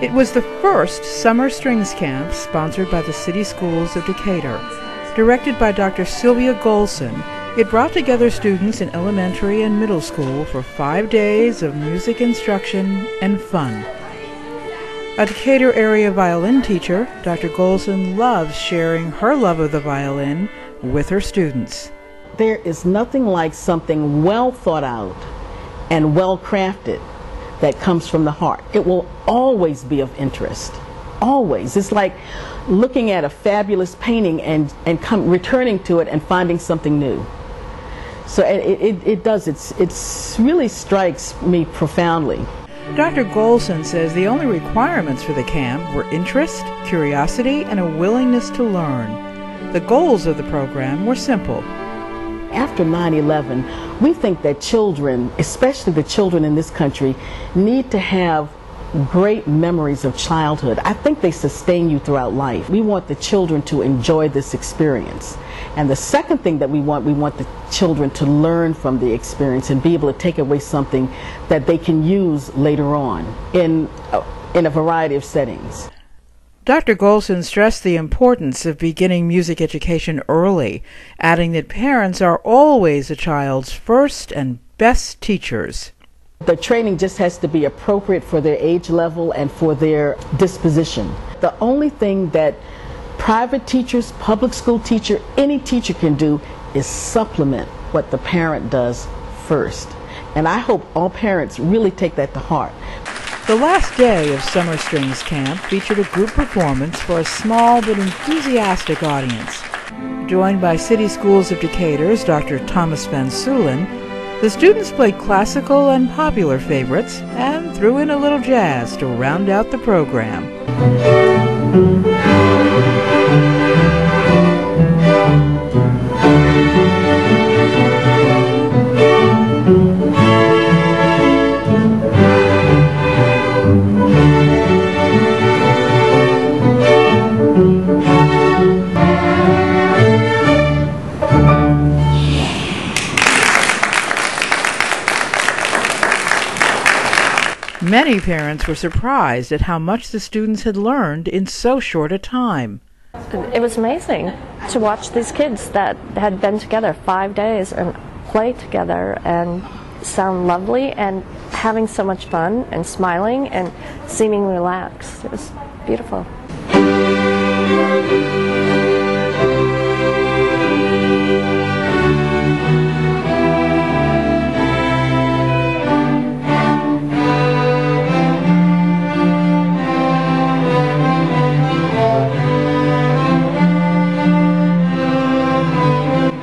It was the first summer strings camp sponsored by the City Schools of Decatur. Directed by Dr. Sylvia Golson, it brought together students in elementary and middle school for 5 days of music instruction and fun. A Decatur area violin teacher, Dr. Golson loves sharing her love of the violin with her students. There is nothing like something well thought out and well crafted that comes from the heart. It will always be of interest. Always. It's like looking at a fabulous painting and returning to it and finding something new. So it really strikes me profoundly. Dr. Golson says the only requirements for the camp were interest, curiosity, and a willingness to learn. The goals of the program were simple. After 9/11, we think that children, especially the children in this country, need to have great memories of childhood. I think they sustain you throughout life. We want the children to enjoy this experience. And the second thing that we want the children to learn from the experience and be able to take away something that they can use later on in a variety of settings. Dr. Golson stressed the importance of beginning music education early, adding that parents are always a child's first and best teachers. The training just has to be appropriate for their age level and for their disposition. The only thing that private teachers, public school teacher, any teacher can do is supplement what the parent does first. And I hope all parents really take that to heart. The last day of Summer Strings Camp featured a group performance for a small but enthusiastic audience. Joined by City Schools of Decatur's Dr. Thomas Van Sulen, the students played classical and popular favorites and threw in a little jazz to round out the program. Many parents were surprised at how much the students had learned in so short a time. It was amazing to watch these kids that had been together 5 days and play together and sound lovely and having so much fun and smiling and seeming relaxed. It was beautiful.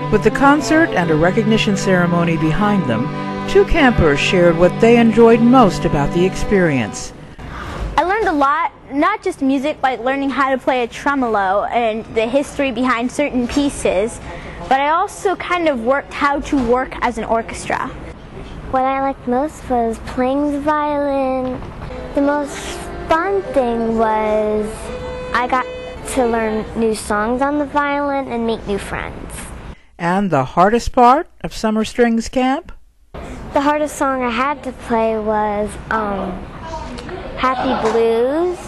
With the concert and a recognition ceremony behind them, two campers shared what they enjoyed most about the experience. I learned a lot, not just music, like learning how to play a tremolo and the history behind certain pieces, but I also kind of worked how to work as an orchestra. What I liked most was playing the violin. The most fun thing was I got to learn new songs on the violin and make new friends. And the hardest part of Summer Strings Camp? The hardest song I had to play was Happy Blues,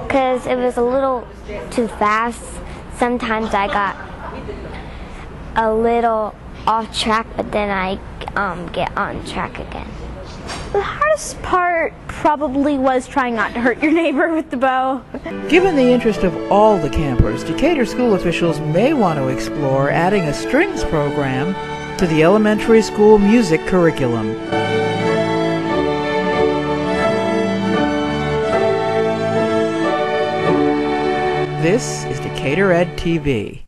because it was a little too fast. Sometimes I got a little off track, but then I get on track again. The hardest part probably was trying not to hurt your neighbor with the bow. Given the interest of all the campers, Decatur school officials may want to explore adding a strings program to the elementary school music curriculum. This is Decatur Ed TV.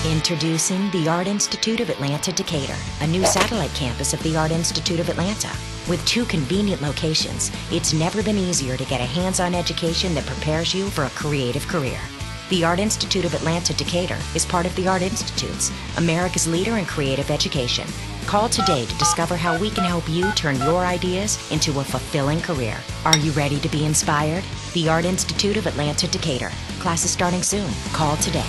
Introducing the Art Institute of Atlanta Decatur, a new satellite campus of the Art Institute of Atlanta. With 2 convenient locations, it's never been easier to get a hands-on education that prepares you for a creative career. The Art Institute of Atlanta Decatur is part of the Art Institutes, America's leader in creative education. Call today to discover how we can help you turn your ideas into a fulfilling career. Are you ready to be inspired? The Art Institute of Atlanta Decatur. Classes starting soon. Call today.